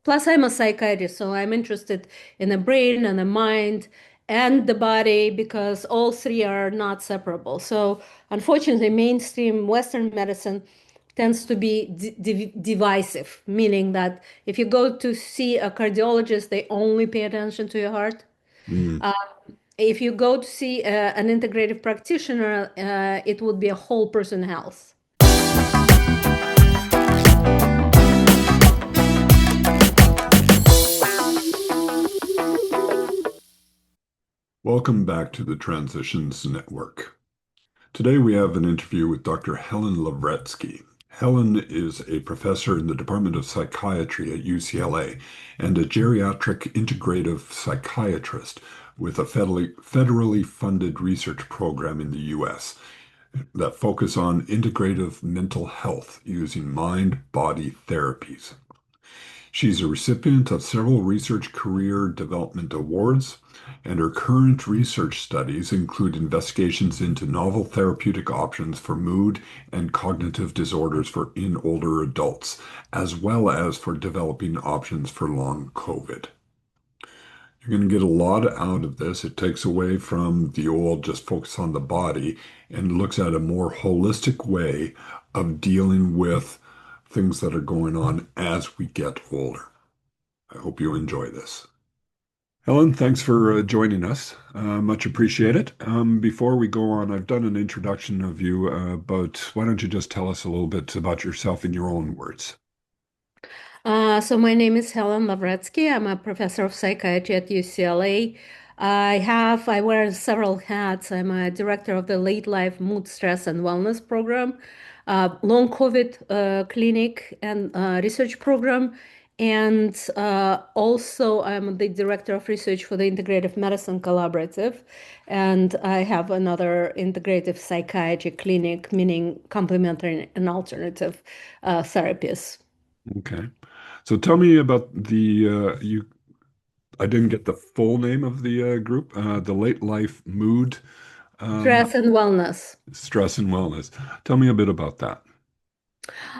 Plus, I'm a psychiatrist, so I'm interested in the brain and the mind and the body because all three are not separable. So, unfortunately, mainstream Western medicine tends to be divisive, meaning that if you go to see a cardiologist, they only pay attention to your heart. Mm. Uh, if you go to see an integrative practitioner, it would be a whole person health. Welcome back to the Transitions Network. Today we have an interview with Dr. Helen Lavretsky. Helen is a professor in the Department of Psychiatry at UCLA and a geriatric integrative psychiatrist with a federally funded research program in the US that focus on integrative mental health using mind-body therapies. She's a recipient of several research career development awards, and her current research studies include investigations into novel therapeutic options for mood and cognitive disorders in older adults, as well as for developing options for long COVID. You're going to get a lot out of this. It takes away from the old just focus on the body and looks at a more holistic way of dealing with things that are going on as we get older. I hope you enjoy this. Helen, thanks for joining us. Much appreciated. Before we go on, I've done an introduction of you, but why don't you just tell us a little bit about yourself in your own words? So my name is Helen Lavretsky. I'm a professor of psychiatry at UCLA. I wear several hats. I'm a director of the late life mood, stress, and wellness program, long COVID clinic and research program. And also, I'm the director of research for the Integrative Medicine Collaborative. And I have another integrative psychiatry clinic, meaning complementary and alternative therapies. Okay. So tell me about I didn't get the full name of the group, the Late Life Mood, um, Stress and wellness. Stress and Wellness. Tell me a bit about that.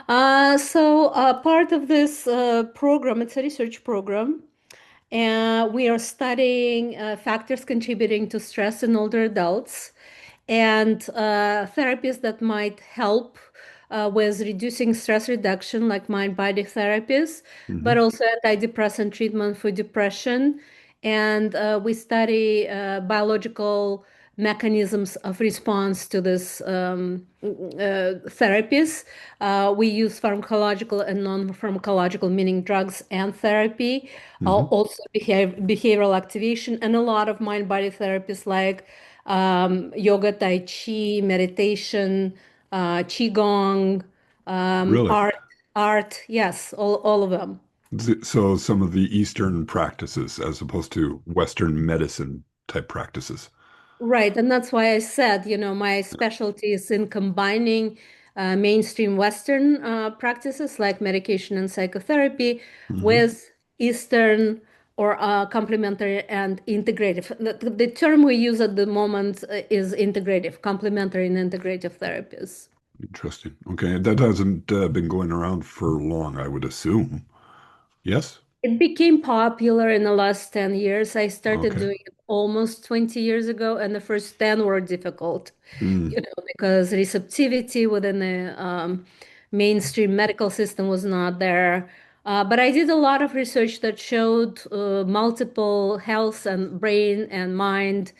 Part of this program, it's a research program, and we are studying factors contributing to stress in older adults and therapies that might help with reducing stress reduction, like mind-body therapies, but Hmm. also antidepressant treatment for depression. And we study biological mechanisms of response to this therapies. We use pharmacological and non-pharmacological, meaning drugs and therapy, Hmm. also behavioral activation, and a lot of mind-body therapies like yoga, tai chi, meditation, qigong, Really? art. Yes, all of them. So some of the Eastern practices as opposed to Western medicine type practices. Right, and that's why I said, my specialty is in combining mainstream Western practices like medication and psychotherapy Hmm. with Eastern or complementary and integrative. The term we use at the moment is integrative, complementary and integrative therapies. Interesting. Okay, that hasn't been going around for long, I would assume. Yes? It became popular in the last 10 years. I started Okay. doing it almost 20 years ago, and the first 10 were difficult, Mm. because receptivity within the mainstream medical system was not there. But I did a lot of research that showed multiple health and brain and mind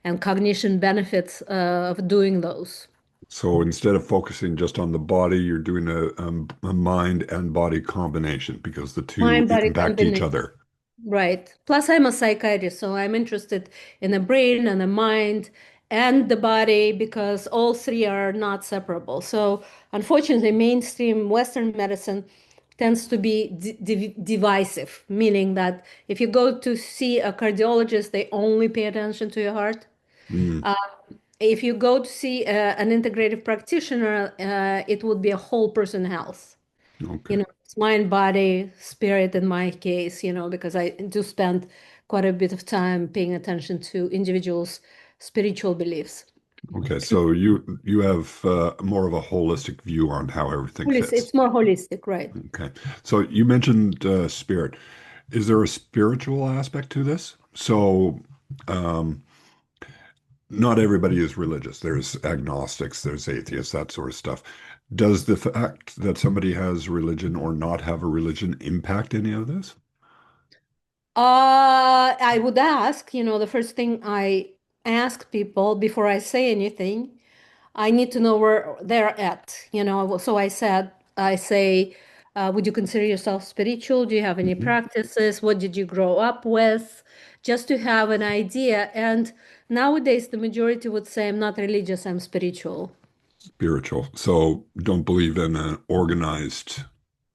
and cognition benefits of doing those. So instead of focusing just on the body, you're doing a mind and body combination because the two Mind-body impact each combination. other. Right. Plus, I'm a psychiatrist, so I'm interested in the brain and the mind and the body because all three are not separable. So, unfortunately, mainstream Western medicine tends to be divisive, meaning that if you go to see a cardiologist, they only pay attention to your heart. Mm. Uh, if you go to see an integrative practitioner, it would be a whole person health. Okay. It's mind, body, spirit in my case, because I do spend quite a bit of time paying attention to individuals' spiritual beliefs. Okay, so you have more of a holistic view on how everything fits. It's more holistic, right? Okay, so you mentioned spirit. Is there a spiritual aspect to this? So, um, not everybody is religious. There's agnostics, there's atheists, that sort of stuff. Does the fact that somebody has religion or not have a religion impact any of this? I would ask, the first thing I ask people before I say anything, I need to know where they're at. So I say, would you consider yourself spiritual? Do you have any Mhm. practices? What did you grow up with? Just to have an idea. And nowadays, the majority would say, I'm not religious, I'm spiritual. Spiritual. So don't believe in an organized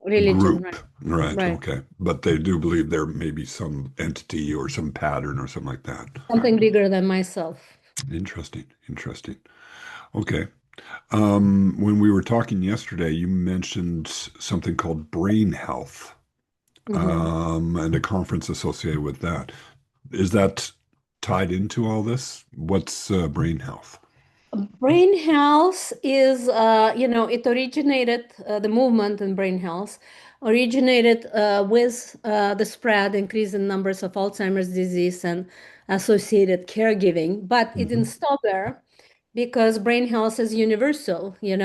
Religion, group. right? Right, Right. okay. But they do believe there may be some entity or some pattern or something like that. Something bigger than myself. Interesting, interesting. Okay. When we were talking yesterday, you mentioned something called brain health, Mhm. and a conference associated with that. Is that tied into all this? What's brain health? Brain health is, it originated, the movement in brain health originated with the spread, increase in numbers of Alzheimer's disease and associated caregiving. But it didn't Hmm. stop there because brain health is universal. We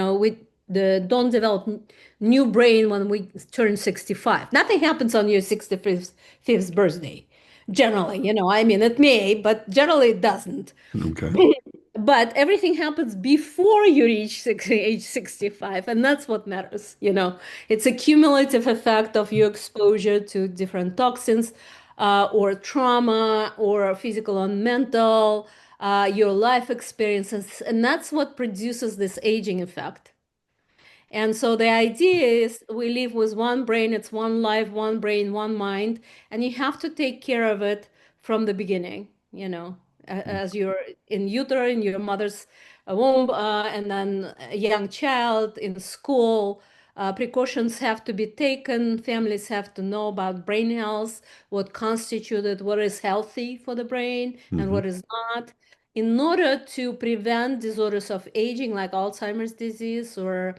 don't develop new brain when we turn 65. Nothing happens on your 65th birthday. Generally, I mean, it may, but generally it doesn't. Okay. But everything happens before you reach age 65, and that's what matters. It's a cumulative effect of your exposure to different toxins, or trauma, or physical and mental, your life experiences, and that's what produces this aging effect. And so the idea is we live with one brain, it's one life, one brain, one mind, and you have to take care of it from the beginning, as you're in utero, in your mother's womb, and then a young child in school. Precautions have to be taken. Families have to know about brain health, what constituted, what is healthy for the brain, and Hmm. what is not, in order to prevent disorders of aging like Alzheimer's disease or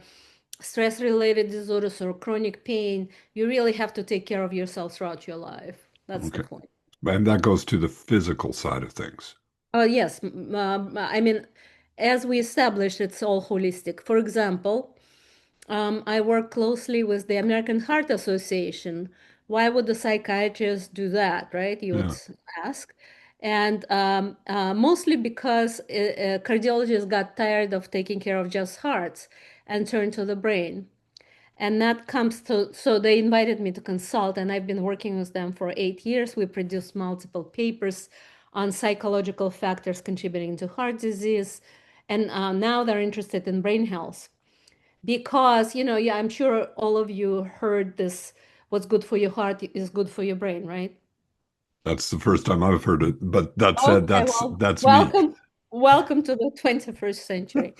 stress-related disorders or chronic pain. You really have to take care of yourself throughout your life. That's the Okay. point. And that goes to the physical side of things. Oh, yes. I mean, as we established, it's all holistic. For example, I work closely with the American Heart Association. Why would the psychiatrist do that, right? You would Yeah. ask. And mostly because cardiologists got tired of taking care of just hearts and turned to the brain. And that comes to, so they invited me to consult, and I've been working with them for 8 years. We produced multiple papers on psychological factors contributing to heart disease. And now they're interested in brain health because, yeah, I'm sure all of you heard this, what's good for your heart is good for your brain, right? That's the first time I've heard it. But that said, Okay, that's well, that's me. welcome to the 21st century.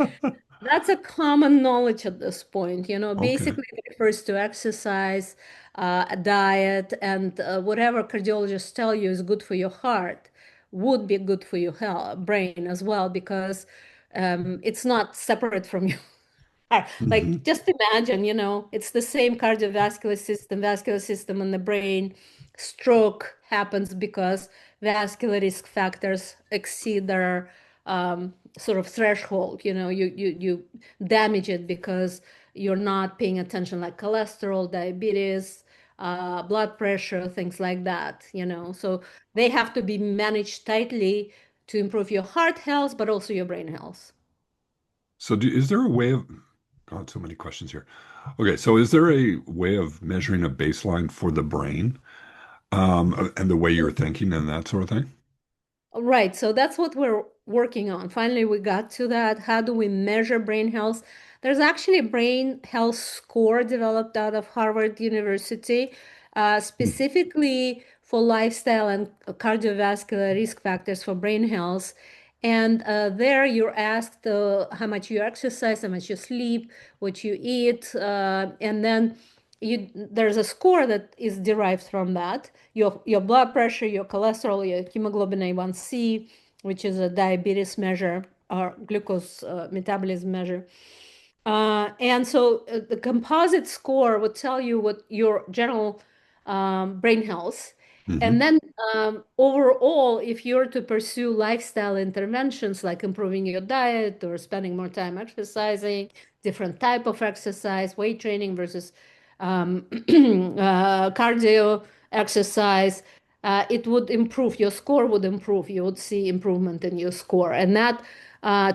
That's a common knowledge at this point. Okay. Basically, it refers to exercise, a diet, and whatever cardiologists tell you is good for your heart would be good for your health, brain as well, because it's not separate from you. Like, Hmm. just imagine, it's the same cardiovascular system, vascular system in the brain. Stroke happens because vascular risk factors exceed their sort of threshold. You damage it because you're not paying attention, like cholesterol, diabetes, blood pressure, things like that. So they have to be managed tightly to improve your heart health, but also your brain health. So is there a way of, God, so many questions here. Okay, so is there a way of measuring a baseline for the brain, and the way you're thinking and that sort of thing? Right, so that's what we're working on. Finally, we got to that. How do we measure brain health? There's actually a brain health score developed out of Harvard University, Hmm. specifically for lifestyle and cardiovascular risk factors for brain health. And there you're asked how much you exercise, how much you sleep, what you eat, and then there's a score that is derived from that. Your blood pressure, your cholesterol, your hemoglobin A1C, which is a diabetes measure. our glucose metabolism measure. And so the composite score would tell you what your general brain health. And Hmm. then overall, if you're to pursue lifestyle interventions like improving your diet or spending more time exercising, different type of exercise, weight training versus cardio exercise, it would improve. Your score would improve. You would see improvement in your score. And that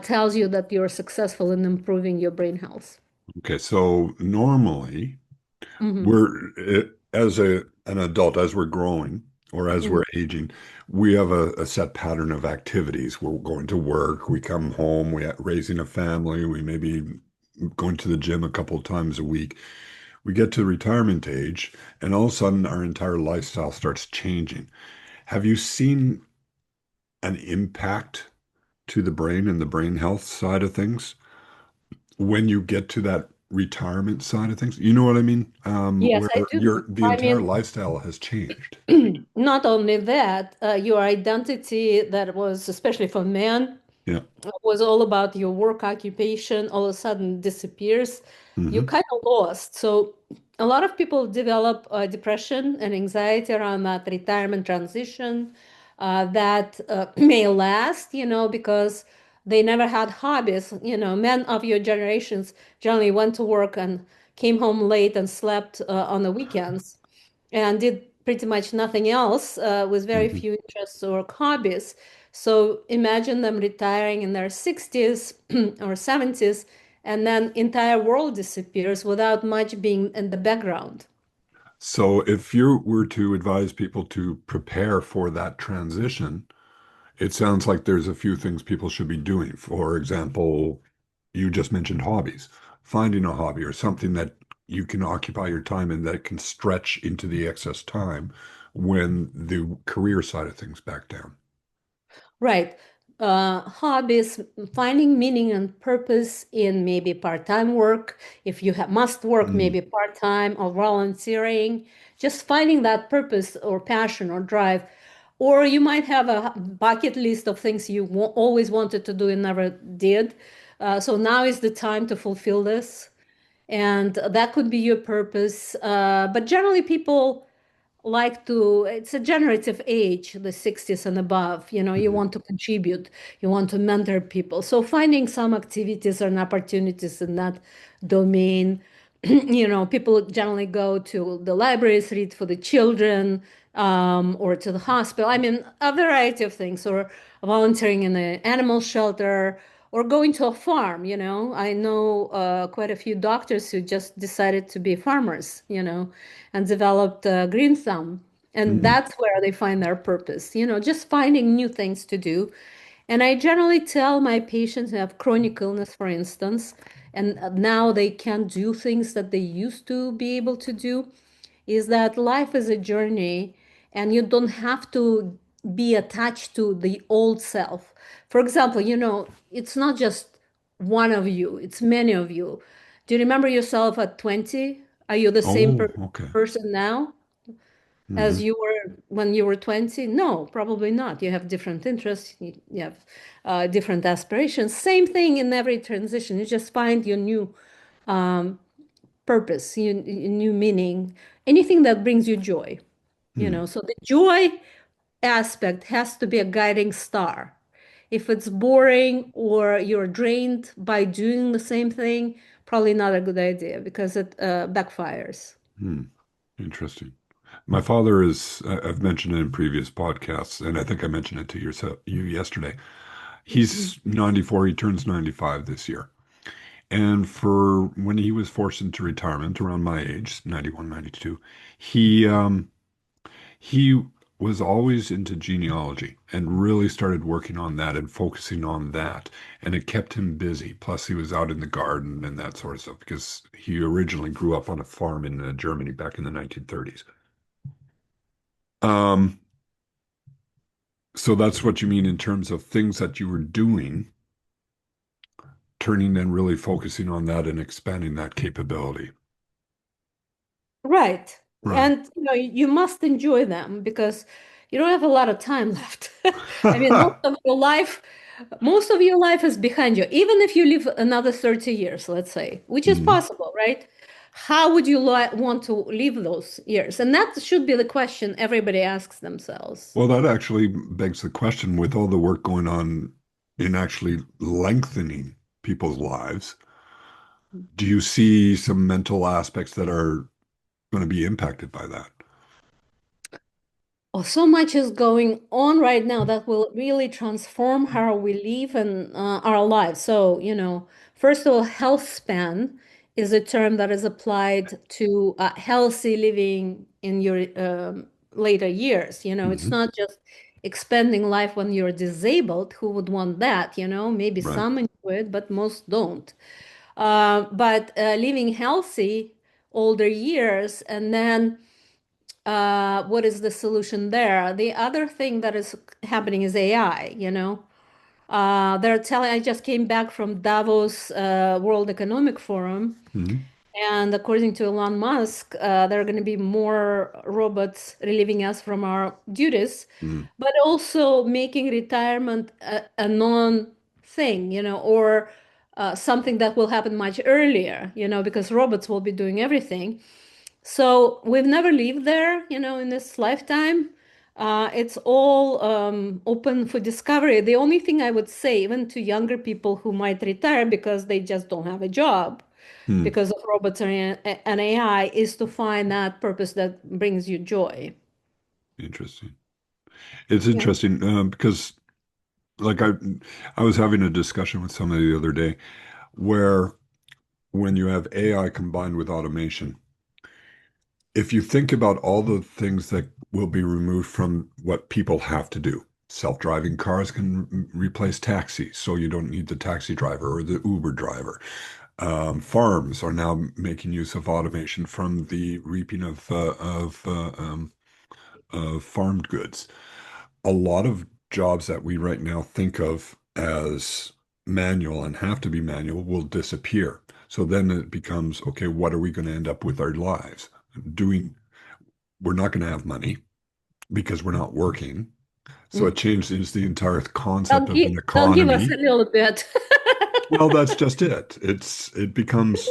tells you that you're successful in improving your brain health. Okay, so normally Hmm. as an adult, as we're growing or as Hmm. we're aging, we have a set pattern of activities. We're going to work, we come home, we're raising a family, we may be going to the gym a couple of times a week. We get to retirement age, and all of a sudden our entire lifestyle starts changing. Have you seen an impact to the brain and the brain health side of things when you get to that retirement side of things? You know what I mean? Yes, Where I do. the I entire mean, lifestyle has changed. not only that, your identity that was, especially for men, Yeah. was all about your work occupation all of a sudden disappears. You're Hmm. kind of lost. So a lot of people develop depression and anxiety around that retirement transition that may last, because they never had hobbies. Men of your generations generally went to work and came home late and slept on the weekends and did pretty much nothing else with very Hmm. few interests or hobbies. So imagine them retiring in their 60s or 70s, and then entire world disappears without much being in the background. So if you were to advise people to prepare for that transition, it sounds like there's a few things people should be doing. For example, you just mentioned hobbies. Finding a hobby or something that you can occupy your time in that can stretch into the excess time when the career side of things back down. Right. Hobbies, finding meaning and purpose in maybe part-time work. If you must work, Mm. maybe part-time or volunteering, just finding that purpose or passion or drive. Or you might have a bucket list of things you always wanted to do and never did. So now is the time to fulfill this. And that could be your purpose. But generally, people it's a generative age, the 60s and above. You Mhm. want to contribute, you want to mentor people. So finding some activities and opportunities in that domain. People generally go to the libraries, read for the children, or to the hospital. I mean, a variety of things, or volunteering in an animal shelter, or going to a farm. I know quite a few doctors who just decided to be farmers, and developed green thumb. And Mm. that's where they find their purpose, just finding new things to do. And I generally tell my patients who have chronic illness, for instance, and now they can't do things that they used to be able to do, is that life is a journey and you don't have to be attached to the old self. For example, it's not just one of you, it's many of you. Do you remember yourself at 20? Are you the same Oh, okay. person now as Hmm. you were when you were 20? No, probably not. You have different interests, you have different aspirations. Same thing in every transition. You just find your new purpose, your new meaning, anything that brings you joy. Mm. So the joy aspect has to be a guiding star. If it's boring or you're drained by doing the same thing, probably not a good idea because it backfires. Mm. Interesting. My father is, I've mentioned it in previous podcasts, and I think I mentioned it to you yesterday. He's 94, he turns 95 this year. And for when he was forced into retirement around my age, 91, 92, he he was always into genealogy and really started working on that and focusing on that. And it kept him busy. Plus, he was out in the garden and that sort of stuff because he originally grew up on a farm in Germany back in the 1930s. Um, so that's what you mean in terms of things that you were doing, turning and really focusing on that and expanding that capability. Right. Right. And you must enjoy them because you don't have a lot of time left. I mean, most of your life Most of your life is behind you. Even if you live another 30 years, let's say, which is Mhm. possible, right? How would you li want to live those years? And that should be the question everybody asks themselves. Well, that actually begs the question with all the work going on in actually lengthening people's lives, do you see some mental aspects that are going to be impacted by that? Oh, so much is going on right now that will really transform how we live and our lives. So, first of all, health span is a term that is applied to healthy living in your later years. It's Hmm. not just expanding life when you're disabled. Who would want that? Maybe Right. some enjoy it, but most don't. But living healthy older years, and then what is the solution there? The other thing that is happening is AI. They're telling, I just came back from Davos World Economic Forum, Hmm. and according to Elon Musk, there are going to be more robots relieving us from our duties, Hmm. but also making retirement a non-thing, or something that will happen much earlier, because robots will be doing everything. So we've never lived there, in this lifetime. It's all open for discovery. The only thing I would say, even to younger people who might retire because they just don't have a job Hmm. because of robots and AI, is to find that purpose that brings you joy. Interesting. It's Yeah. interesting because, like, I was having a discussion with somebody the other day where when you have AI combined with automation, if you think about all the things that will be removed from what people have to do, self-driving cars can replace taxis, so you don't need the taxi driver or the Uber driver. Farms are now making use of automation from the reaping of farmed goods. A lot of jobs that we right now think of as manual and have to be manual will disappear. So then it becomes, okay, what are we going to end up with our lives doing? We're not going to have money because we're not working. So it Mm. changes the entire concept They'll of give, an they'll give us a economy. little bit. Well, that's just it. It becomes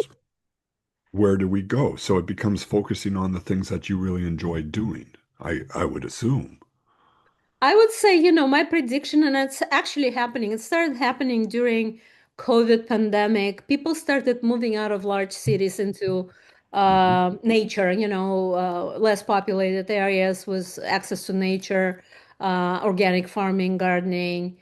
where do we go? So it becomes focusing on the things that you really enjoy doing. I would assume. I would say, my prediction, and it's actually happening. It started happening during COVID pandemic. People started moving out of large cities into Hmm. nature, less populated areas with access to nature, organic farming, gardening.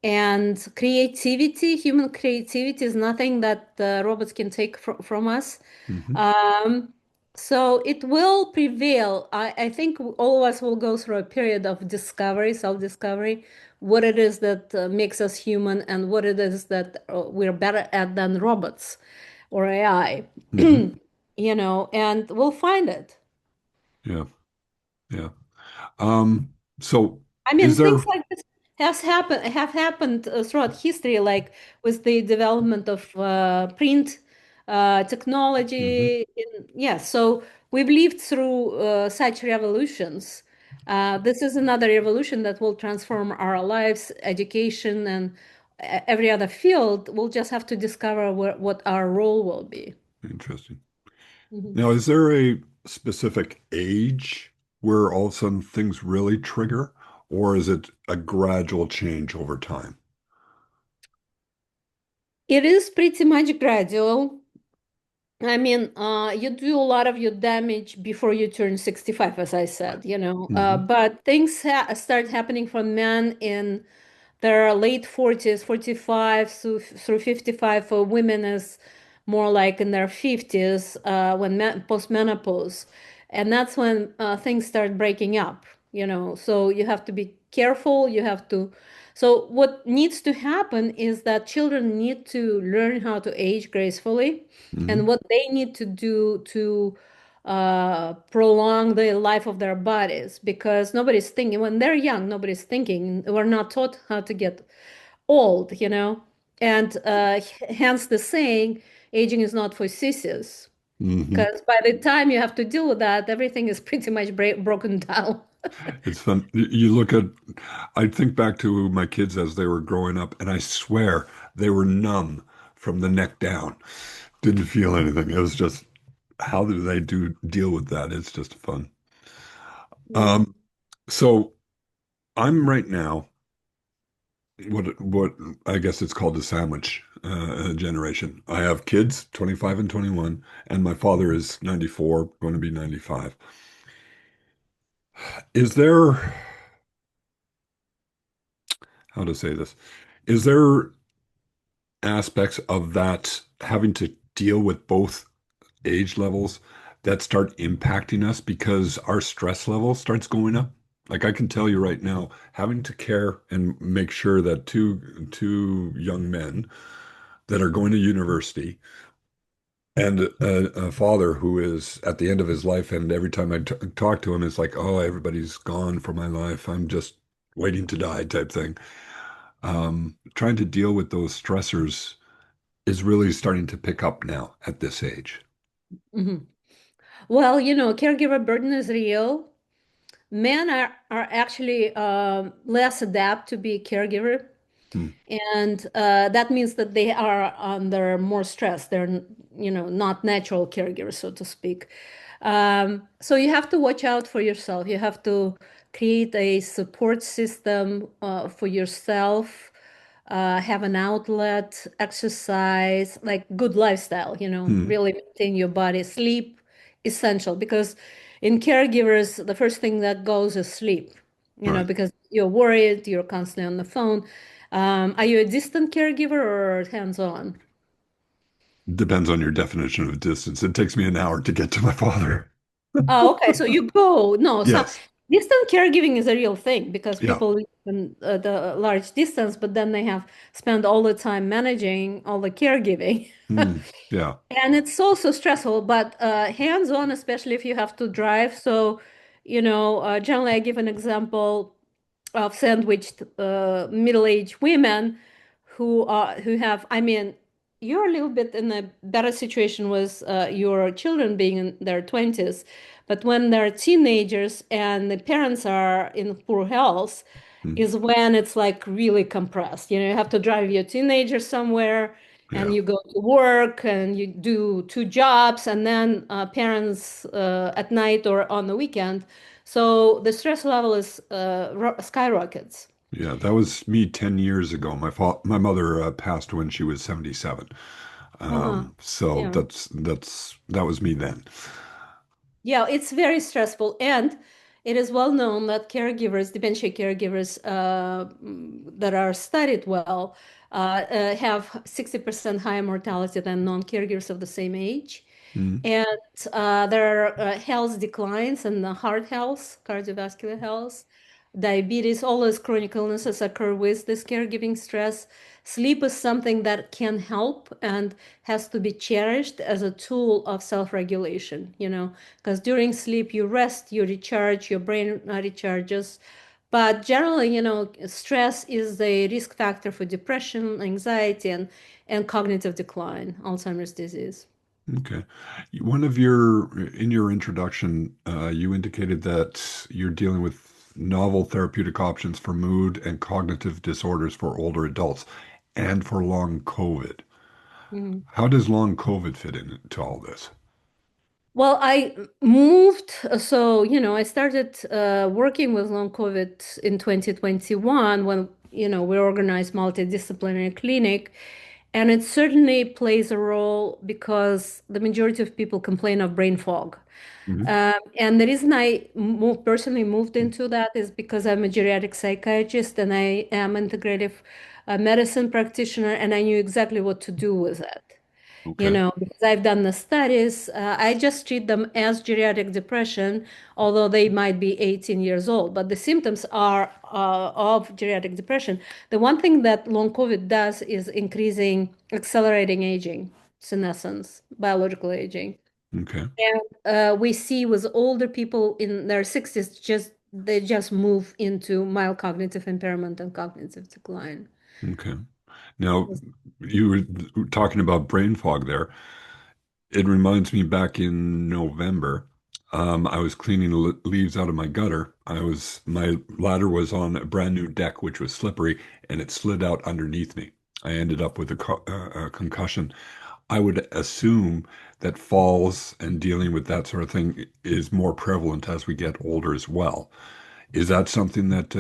And creativity, human creativity is nothing that robots can take from us. Hmm. Um, so it will prevail. I think all of us will go through a period of discovery, self-discovery, what it is that makes us human and what it is that we're better at than robots or AI, Hmm. and we'll find it. Yeah. Yeah. So I is mean, there? things like this have happened throughout history, like with the development of print Mhm. technology. Yeah, so we've lived through such revolutions. This is another revolution that will transform our lives, education, and every other field. We'll just have to discover what our role will be. Interesting. Mhm. Now, is there a specific age where all of a sudden things really trigger, or is it a gradual change over time? It is pretty much gradual. I mean, you do a lot of your damage before you turn 65, as I said, Hmm. but things start happening for men in their late 40s, 45 through 55. For women is more like in their 50s, when post-menopause. And that's when things start breaking up, So you have to be careful. So what needs to happen is that children need to learn how to age gracefully and Hmm. what they need to do to prolong the life of their bodies, because nobody's thinking when they're young, nobody's thinking. We're not taught how to get old, and hence the saying, aging is not for sissies, Hmm. because by the time you have to deal with that, everything is pretty much broken down. It's fun. I think back to my kids as they were growing up, and I swear they were numb from the neck down. Didn't feel anything. It was just, how do they deal with that? It's just fun. Mm, Um, so I'm right now what I guess it's called the sandwich generation. I have kids, 25 and 21, and my father is 94, going to be 95. Is there, how to say this? Is there aspects of that having to deal with both age levels that start impacting us because our stress level starts going up? Like I can tell you right now, having to care and make sure that two young men that are going to university and a father who is at the end of his life, and every time I t talk to him, it's like, oh, everybody's gone from my life. I'm just waiting to die type thing. Trying to deal with those stressors is really starting to pick up now at this age. mhm. Well, caregiver burden is real. Men are actually less adapt to be caregiver. Hmm. And that means that they are under more stress. They're, not natural caregivers, so to speak. So you have to watch out for yourself. You have to create a support system for yourself, have an outlet, exercise, like good lifestyle, Hmm. really maintain your body. Sleep, essential, because in caregivers, the first thing that goes is sleep, Right. because you're worried, you're constantly on the phone. Are you a distant caregiver or hands-on? Depends on your definition of distance. It takes me an hour to get to my father. Oh, okay. So you go. No, so Yes. distant caregiving is a real thing because Yeah. people live in the large distance, but then they have spent all the time managing all the caregiving. Hmm. Yeah. And it's also stressful, but hands-on, especially if you have to drive. So, generally, I give an example of sandwiched middle-aged women who have, I mean, you're a little bit in a better situation with your children being in their 20s, but when they're teenagers and the parents are in poor health, Hmm. is when it's like really compressed. You have to drive your teenager somewhere and Yeah. you go to work and you do two jobs and then parents at night or on the weekend. So the stress level is skyrockets. Yeah. That was me 10 years ago. My mother passed when she was 77. Uh-huh. So Yeah. that was me then. Yeah, it's very stressful. And it is well known that caregivers, dementia caregivers that are studied well, have 60% higher mortality than non-caregivers of the same age. Hmm. And their health declines and the heart health, cardiovascular health, diabetes, all those chronic illnesses occur with this caregiving stress. Sleep is something that can help and has to be cherished as a tool of self-regulation, because during sleep you rest, you recharge, your brain recharges. But generally, stress is a risk factor for depression, anxiety, and cognitive decline, Alzheimer's disease. Okay. In your introduction, you indicated that you're dealing with novel therapeutic options for mood and cognitive disorders for older adults and for long COVID. Mhm. How does long COVID fit into all this? Well, I moved, so, I started working with long COVID in 2021 when, we organized multidisciplinary clinic. And it certainly plays a role because the majority of people complain of brain fog. Hmm. And the reason I personally moved into that is because I'm a geriatric psychiatrist and I am integrative medicine practitioner, and I knew exactly what to do with it. Okay. Because I've done the studies. I just treat them as geriatric depression, although they might be 18 years old, but the symptoms are of geriatric depression. The one thing that long COVID does is increasing, accelerating aging, senescence, biological aging. Okay. And we see with older people in their 60s, they just move into mild cognitive impairment and cognitive decline. Okay. Now, you were talking about brain fog there. It reminds me back in November. I was cleaning leaves out of my gutter. My ladder was on a brand new deck, which was slippery, and it slid out underneath me. I ended up with a concussion. I would assume that falls and dealing with that sort of thing is more prevalent as we get older as well. Is that something that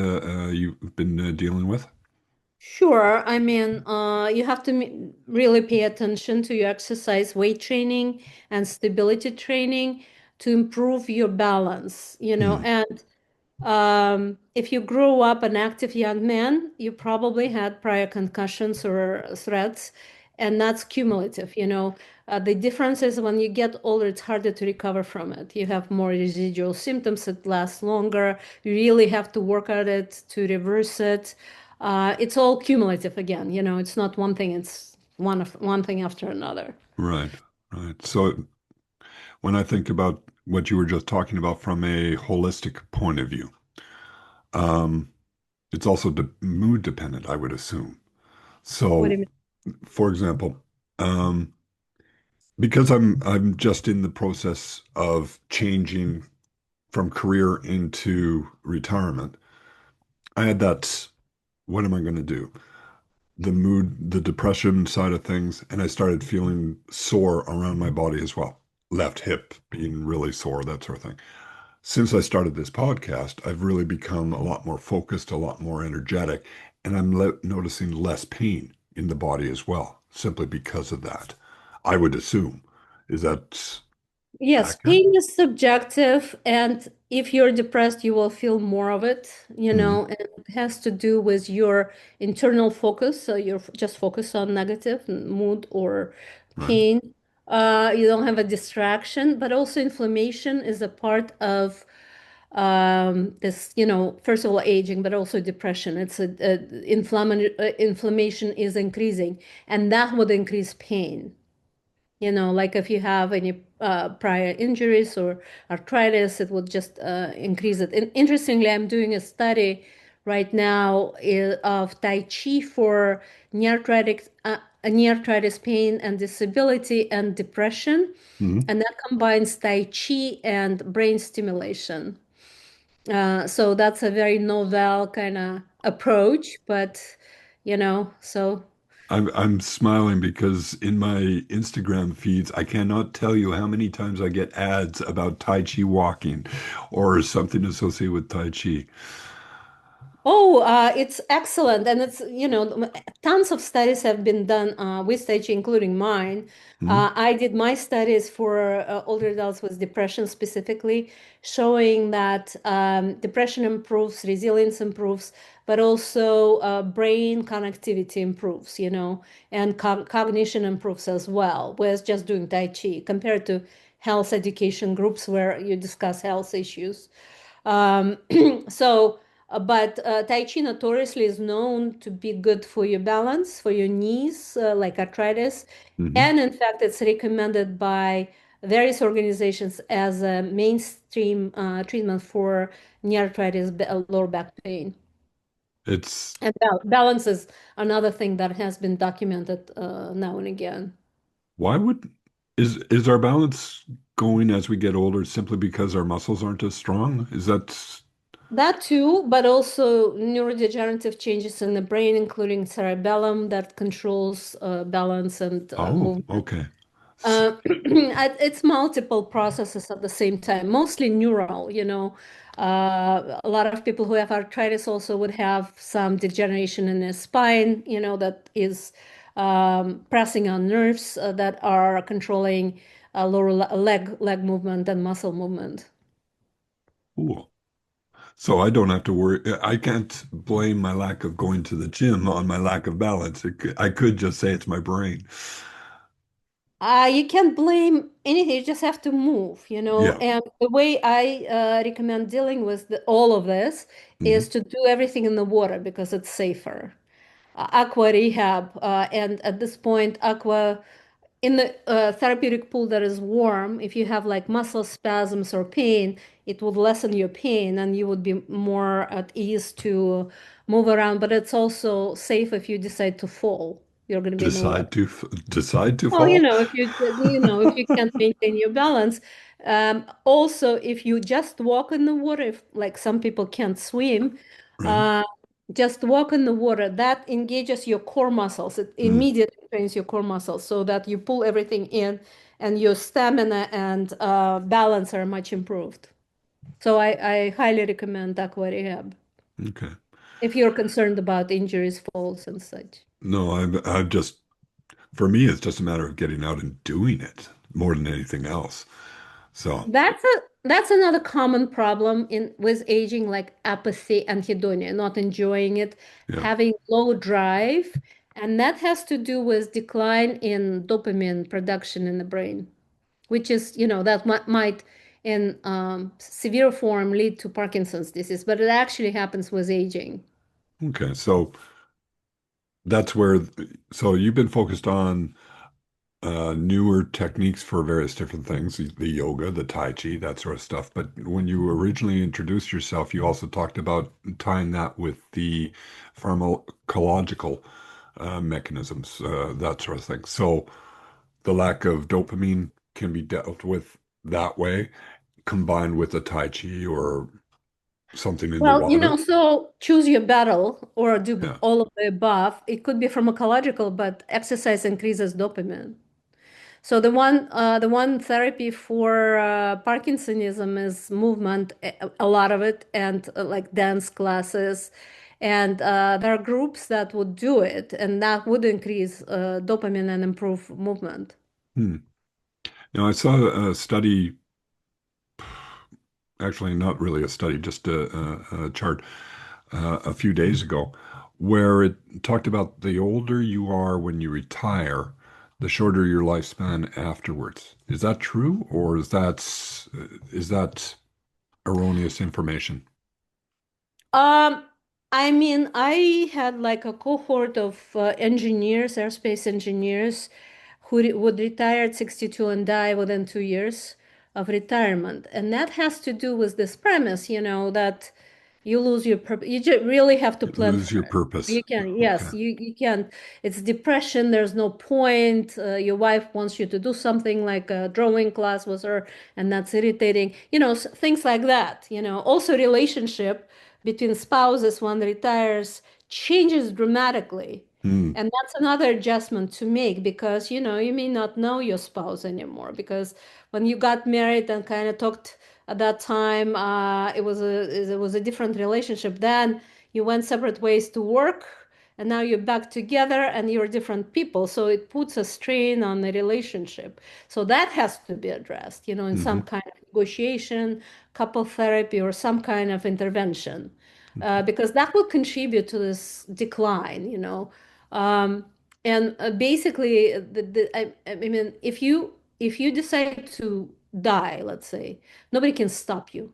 you've been dealing with? Sure. I mean, you have to really pay attention to your exercise, weight training, and stability training to improve your balance, Hmm. and if you grew up an active young man, you probably had prior concussions or threats, and that's cumulative. The difference is when you get older, it's harder to recover from it. You have more residual symptoms that last longer. You really have to work at it to reverse it. It's all cumulative again. It's not one thing, it's one thing after another. Right, right. So when I think about what you were just talking about from a holistic point of view, um, it's also de mood dependent, I would assume. What do So, you mean? for example, um, because I'm just in the process of changing from career into retirement, I had that, what am I going to do? The mood, the depression side of things, and I started feeling sore around my body as well. Left hip being really sore, that sort of thing. Since I started this podcast, I've really become a lot more focused, a lot more energetic, and I'm noticing less pain in the body as well, simply because of that. I would assume. Is that Yes, accurate? pain is subjective, and if you're depressed, you will feel more of it, Hmm. and it has to do with your internal focus. So you're just focused on negative mood or Right. pain. You don't have a distraction, but also inflammation is a part of this, first of all, aging, but also depression. Inflammation is increasing, and that would increase pain. Like if you have any prior injuries or arthritis, it would just increase it. And interestingly, I'm doing a study right now of Tai Chi for knee arthritis pain and disability and depression. Hmm. And that combines Tai Chi and brain stimulation. So that's a very novel kind of approach, but so. I'm smiling because in my Instagram feeds, I cannot tell you how many times I get ads about Tai Chi walking or something associated with Tai Chi. Oh, it's excellent. And tons of studies have been done with Tai Chi, including mine. Hmm. I did my studies for older adults with depression specifically, showing that depression improves, resilience improves, but also brain connectivity improves, and cognition improves as well with just doing Tai Chi compared to health education groups where you discuss health issues. Um, so, but Tai Chi notoriously is known to be good for your balance, for your knees, like arthritis. Hmm. And in fact, it's recommended by various organizations as a mainstream treatment for knee arthritis, lower back pain. It's And balance is another thing that has been documented now and again. why would is our balance going as we get older simply because our muscles aren't as strong? Is that That too, but also neurodegenerative changes in the brain, including cerebellum that controls balance and oh, movement. okay. S- It's multiple processes at the same time, mostly neural, A lot of people who have arthritis also would have some degeneration in their spine, that is pressing on nerves that are controlling lower leg movement and muscle movement. Cool. So I don't have to worry. I can't blame my lack of going to the gym on my lack of balance. I could just say it's my brain. You can't blame anything. You just have to move, Yeah. And the way I recommend dealing with all of this Hmm. is to do everything in the water because it's safer. Aqua rehab, and at this point, aqua in the therapeutic pool that is warm. If you have like muscle spasms or pain, it would lessen your pain and you would be more at ease to move around. But it's also safe if you decide to fall. You're going to be in the water. Decide to decide to Well, fall. if you can't maintain your balance, Also, if you just walk in the water, if like some people can't swim, Right. uh, just walk in the water, that engages your core muscles. It Hmm. immediately trains your core muscles so that you pull everything in and your stamina and balance are much improved. So I highly recommend aqua rehab Okay. if you're concerned about injuries, falls, and such. No, I've just, for me, it's just a matter of getting out and doing it more than anything else. So, That's another common problem in with aging, like apathy and hedonia, not enjoying it, yeah. having low drive, and that has to do with decline in dopamine production in the brain, which is, that might in severe form lead to Parkinson's disease, but it actually happens with aging. Okay. So that's where, so you've been focused on newer techniques for various different things, the yoga, the tai chi, that sort of stuff. But when you originally introduced yourself, you also talked about tying that with the pharmacological mechanisms, that sort of thing. So the lack of dopamine can be dealt with that way, combined with a tai chi or something in the Well, water. so choose your battle or do Yeah. all of the above. It could be pharmacological, but exercise increases dopamine. So the one therapy for Parkinsonism is movement, a lot of it, and like dance classes, and there are groups that would do it, and that would increase dopamine and improve movement. Hmm. Now, I saw a study, actually not really a study, just a chart a few days ago, where it talked about the older you are when you retire, the shorter your lifespan afterwards. Is that true, or is that erroneous information? Um, I mean, I had like a cohort of engineers, aerospace engineers, who would retire at 62 and die within 2 years of retirement. And that has to do with this premise, that you lose your purpose. You just really have to You plan lose for your it. purpose. You can, Okay. yes, you can. It's depression. There's no point. Your wife wants you to do something like a drawing class with her, and that's irritating. Things like that. Also relationship between spouses when retires changes dramatically. Hmm. And that's another adjustment to make because, you may not know your spouse anymore because when you got married and kind of talked at that time, it was a different relationship. Then you went separate ways to work, and now you're back together and you're different people. So it puts a strain on the relationship. So that has to be addressed, in some Hmm. kind of negotiation, couple therapy, or some kind of intervention, because that will contribute to this decline. Um, and basically, I mean, if you decide to die, let's say, nobody can stop you,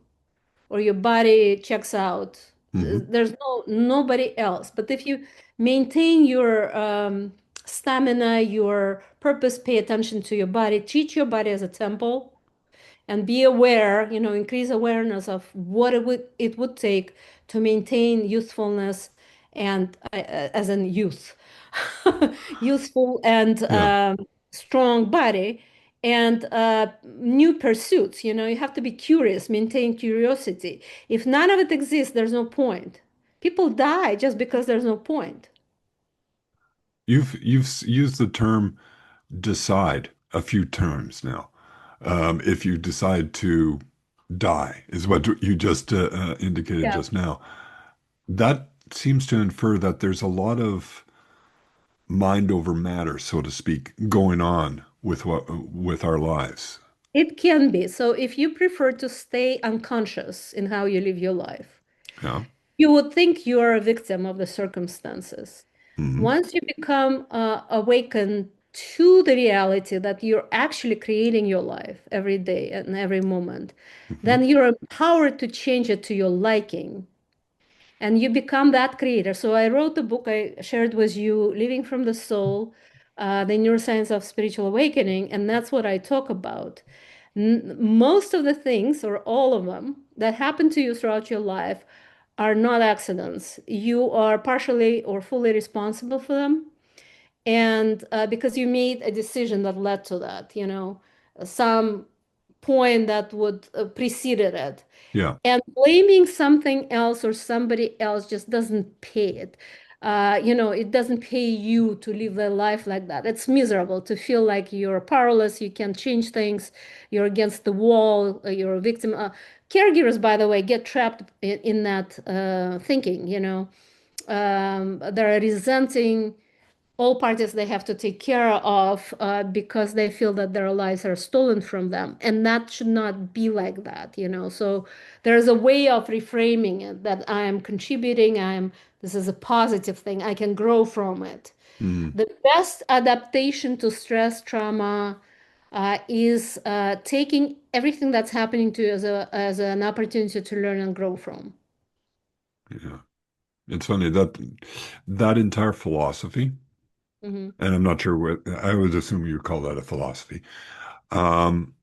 or your body checks out. Hmm. There's nobody else. But if you maintain your stamina, your purpose, pay attention to your body, treat your body as a temple, and be aware, increase awareness of what it would take to maintain youthfulness and as in youth, youthful and Yeah. strong body and new pursuits. You have to be curious, maintain curiosity. If none of it exists, there's no point. People die just because there's no point. You've used the term decide a few times now. If you decide to die, is what you just indicated Yeah. just now. That seems to infer that there's a lot of mind over matter, so to speak, going on with our lives. It can be. So if you prefer to stay unconscious in how you live your life, Yeah. you would think you are a victim of the circumstances. Hmm. Once you become awakened to the reality that you're actually creating your life every day and every moment, Hmm. then you're empowered to change it to your liking. And you become that creator. So I wrote a book I shared with you, Living from the Soul, the Neuroscience of Spiritual Awakening, and that's what I talk about. Most of the things, or all of them, that happen to you throughout your life are not accidents. You are partially or fully responsible for them. And because you made a decision that led to that, some point that would preceded it. Yeah. And blaming something else or somebody else just doesn't pay it. It doesn't pay you to live a life like that. It's miserable to feel like you're powerless, you can't change things, you're against the wall, you're a victim. Caregivers, by the way, get trapped in that thinking, they're resenting all parties they have to take care of because they feel that their lives are stolen from them. And that should not be like that. So there's a way of reframing it that I am contributing, this is a positive thing, I can grow from it. Mm, The best adaptation to stress, trauma, is taking everything that's happening to you as an opportunity to learn and grow from. yeah. It's funny that that entire philosophy, Hmm. and I'm not sure what I would assume you would call that a philosophy. Um,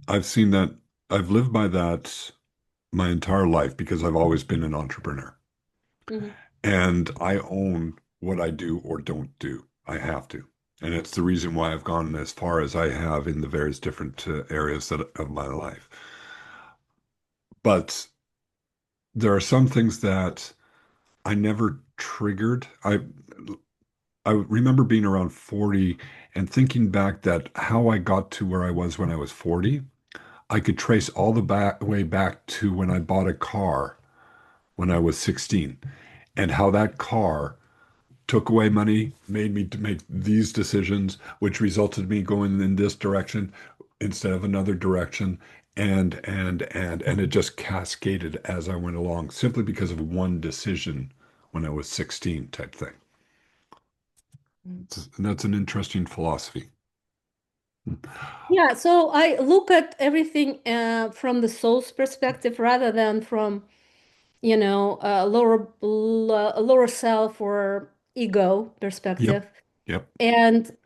I've seen that I've lived by that my entire life because I've always been an entrepreneur. Hmm. And I own what I do or don't do. I have to. And it's the reason why I've gone as far as I have in the various different areas of my life. But there are some things that I never triggered. I remember being around 40 and thinking back that how I got to where I was when I was 40, I could trace all the way back to when I bought a car when I was 16 and how that car took away money, made me to make these decisions, which resulted me going in this direction instead of another direction. And it just cascaded as I went along simply because of one decision when I was 16 type thing. And that's an interesting philosophy. Yeah, so I look at everything from the soul's perspective rather than from, lower self or ego Yep. perspective. Yep. And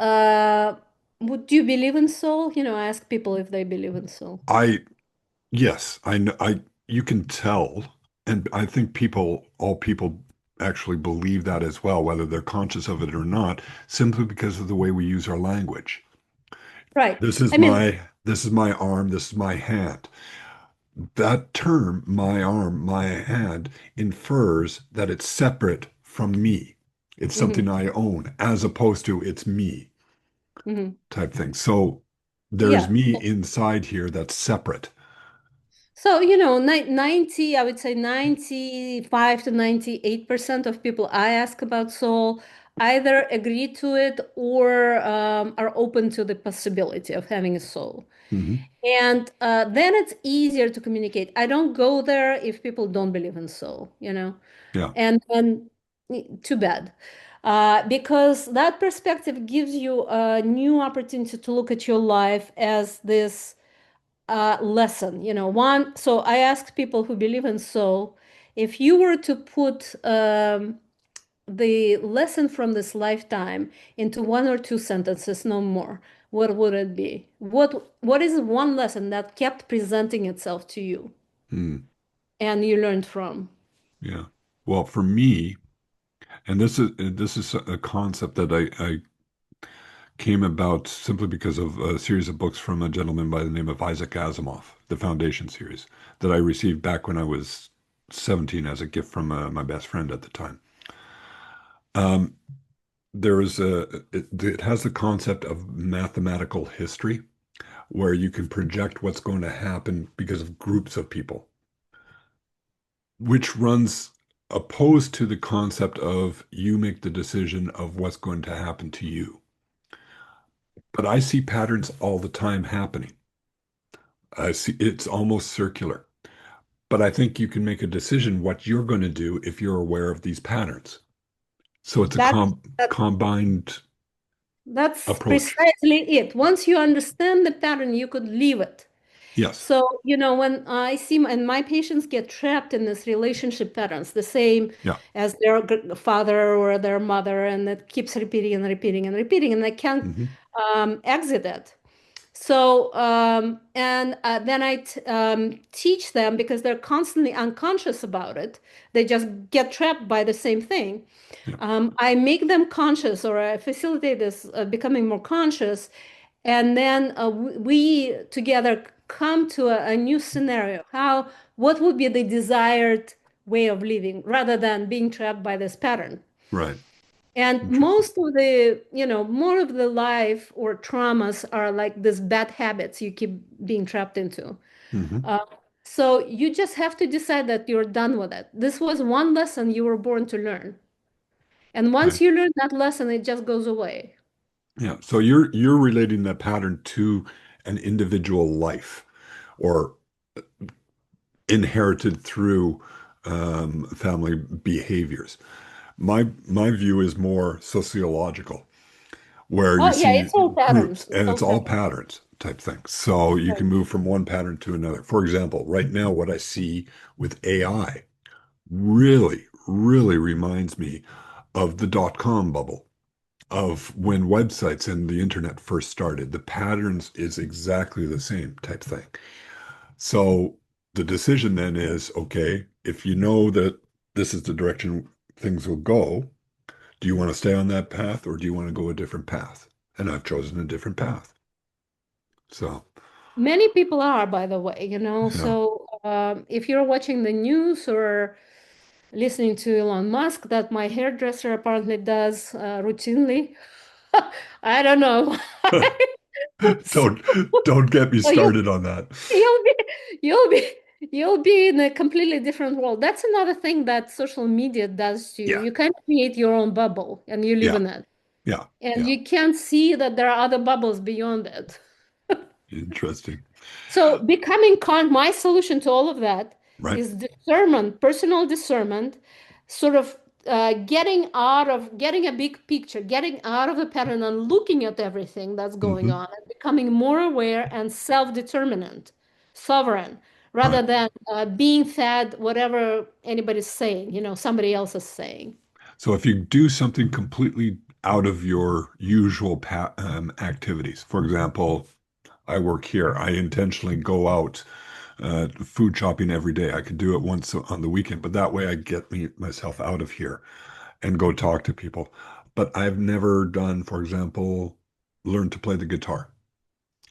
would you believe in soul? I ask people if they believe in soul. I yes, I know you can tell, and I think all people actually believe that as well, whether they're conscious of it or not, simply because of the way we use our language. Right. This is I mean, my arm, this is my hand. That term, my arm, my hand, infers that it's separate from me. It's something mhm, I own, as opposed to it's me mhm. type thing. So there's Yeah. me inside here that's separate. So, 90, I would say 95 to 98% of people I ask about soul either agree to it or are open to the possibility of having a soul. Hmm. And then it's easier to communicate. I don't go there if people don't believe in soul. Yeah. And too bad. Because that perspective gives you a new opportunity to look at your life as this lesson. So I ask people who believe in soul, if you were to put the lesson from this lifetime into one or two sentences, no more, what would it be? What is one lesson that kept presenting itself to you Mm, and you learned from? yeah. Well, for me, and this is a concept that I came about simply because of a series of books from a gentleman by the name of Isaac Asimov, the Foundation series, that I received back when I was 17 as a gift from my best friend at the time. Um, it has the concept of mathematical history where you can project what's going to happen because of groups of people, which runs opposed to the concept of you make the decision of what's going to happen to you. But I see patterns all the time happening. I see it's almost circular. But I think you can make a decision what you're going to do if you're aware of these patterns. So it's a That, that combined that's approach. precisely it. Once you understand the pattern, you could leave it. Yes. So, when I see and my patients get trapped in this relationship patterns, the same Yeah. as their father or their mother, and it keeps repeating and repeating and repeating, and they can't Hmm. exit it. So, and then I teach them because they're constantly unconscious about it. They just get trapped by the same thing. Yeah. I make them conscious, or I facilitate this becoming more conscious, and then we together come to a new scenario? What would be the desired way of living rather than being trapped by this pattern? Right. And Interesting. most of the, more of the life or traumas are like these bad habits you keep being trapped into. Hmm. Uh, so you just have to decide that you're done with it. This was one lesson you were born to learn. And once Right. you learn that lesson, it just goes away. Yeah. So you're relating that pattern to an individual life or inherited through family behaviors. My view is more sociological, where you Oh, yeah, see it's all groups patterns. It's and all it's all patterns. patterns type thing. So you Right. can move from one pattern to another. For example, right now, what I see with AI really, really reminds me of the dot-com bubble, of when websites and the internet first started. The patterns is exactly the same type thing. So the decision then is, okay, if you know that this is the direction things will go, do you want to stay on that path or do you want to go a different path? And I've chosen a different path. So, Many people are, by the way, yeah. So if you're watching the news or listening to Elon Musk, that my hairdresser apparently does routinely, I don't know. So Don't don't get me you started on that. you'll be you'll be you'll be in a completely different world. That's another thing that social media does to you. Yeah. You can create your own bubble and you live Yeah. in it. Yeah. And Yeah. you can't see that there are other bubbles beyond it. Interesting. So becoming my solution to all of that Right. is discernment, personal discernment, sort of getting a big picture, getting out of the pattern and looking at everything that's going Hmm. on and becoming more aware and self-determinant, sovereign, rather Right. than being fed whatever anybody's saying, somebody else is saying. So if you do something completely out of your usual activities, for example, I work here. I intentionally go out food shopping every day. I could do it once on the weekend, but that way I get myself out of here and go talk to people. But I've never done, for example, learn to play the guitar.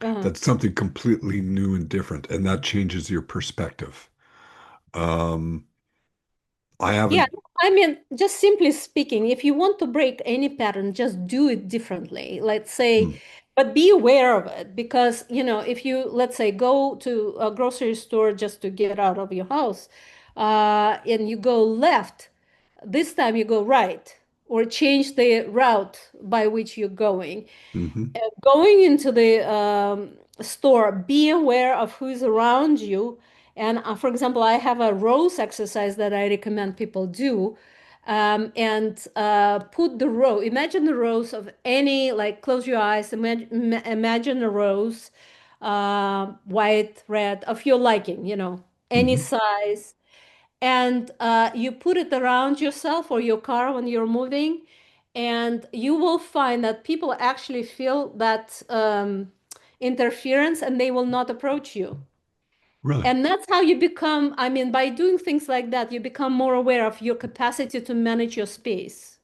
Uh-huh. That's something completely new and different, and that changes your perspective. Um, I Yeah, haven't. I mean, just simply speaking, if you want to break any pattern, just do it differently. Let's say, Hmm. but be aware of it because, if you, let's say, go to a grocery store just to get out of your house, and you go left, this time you go right, or change the route by which you're going. Hmm. Going into the store, be aware of who's around you. And for example, I have a rose exercise that I recommend people do. And put the row, imagine the rows of any, like close your eyes, imagine a rose, white, red, of your liking, any Hmm. size, and you put it around yourself or your car when you're moving, and you will find that people actually feel that interference and they will not approach you. Really? And that's how you become, I mean, by doing things like that, you become more aware of your capacity to manage your space.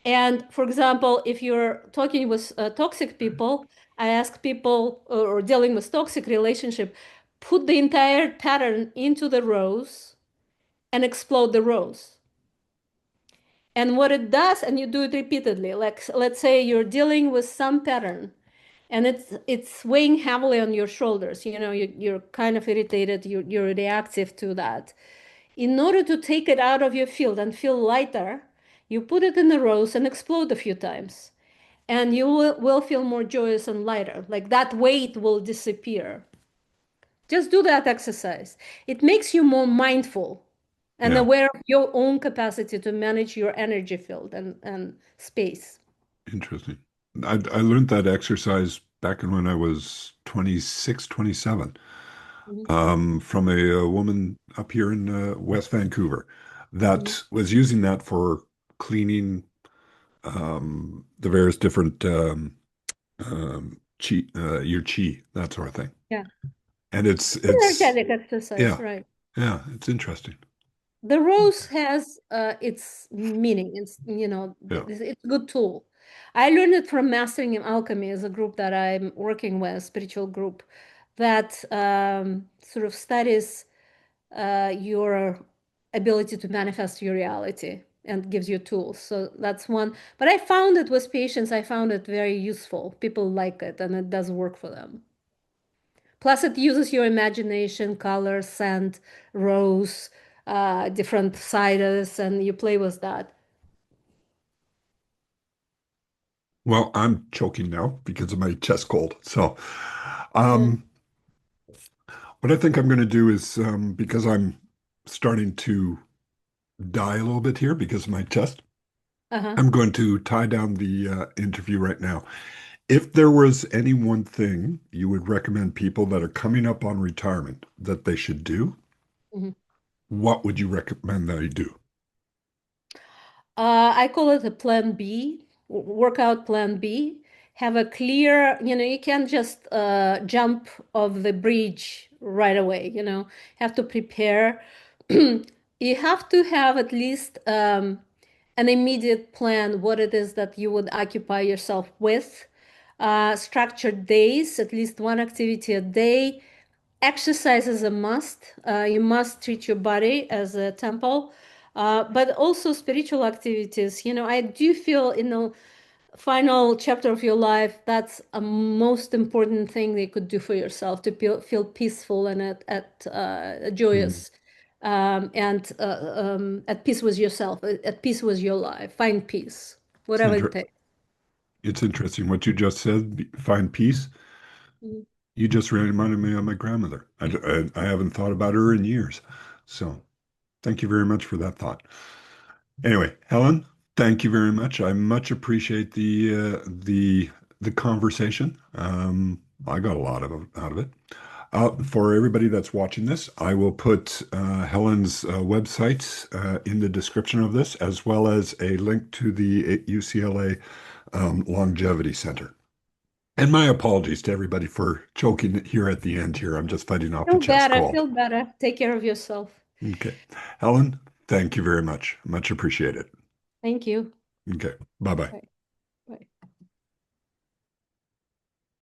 And for example, if you're talking with toxic people, I ask people or dealing with toxic relationship, put the entire pattern into the rows and explode the rows. And what it does, and you do it repeatedly, like let's say you're dealing with some pattern and it's weighing heavily on your shoulders, you're kind of irritated, you're reactive to that. In order to take it out of your field and feel lighter, you put it in the rows and explode a few times. And you will feel more joyous and lighter. Like that weight will disappear. Just do that exercise. It makes you more mindful and Yeah. aware of your own capacity to manage your energy field and space. Interesting. I learned that exercise back in when I was 26, 27, Mhm, from a woman up here in West Vancouver mhm. that was using that for cleaning the various different your chi, that sort of thing. Yeah. And it's Energetic exercise, yeah, right. yeah, it's interesting. The rose has its meaning. It's, Yeah. it's a good tool. I learned it from Mastering in Alchemy as a group that I'm working with, spiritual group. that sort of studies your ability to manifest your reality and gives you tools. So that's one. But I found it with patients, I found it very useful. People like it and it does work for them. Plus, it uses your imagination, color, scent, rose, different ciders, and you play with that. Well, I'm choking now because of my chest cold. So, Mm. um, what I think I'm going to do is, because I'm starting to die a little bit here because of my chest, Uh-huh. I'm going to tie down the interview right now. If there was any one thing you would recommend people that are coming up on retirement that they should do, Mhm. what would you recommend they do? I call it a plan B, workout plan B. Have a clear, you can't just jump off the bridge right away, have to prepare. You have to have at least an immediate plan, what it is that you would occupy yourself with. Structured days, at least one activity a day. Exercise is a must. You must treat your body as a temple, but also spiritual activities. I do feel in the final chapter of your life, that's a most important thing you could do for yourself to feel peaceful and at Hmm. joyous and at peace with yourself, at peace with your life. Find peace, It's whatever it takes. it's interesting what you just said. Find peace. Mhm. You just reminded me of my grandmother. I haven't thought about her in years. So thank you very much for that thought. Anyway, Helen, thank you very much. I much appreciate the conversation. I got a lot out of it. For everybody that's watching this, I will put Helen's website in the description of this, as well as a link to the UCLA Longevity Center. And my apologies to everybody for choking here at the end here. I'm just fighting off a Feel chest better, cold. feel better. Take care of yourself. Okay. Helen, thank you very much. Much appreciated. Thank you. Okay. Bye bye. Bye.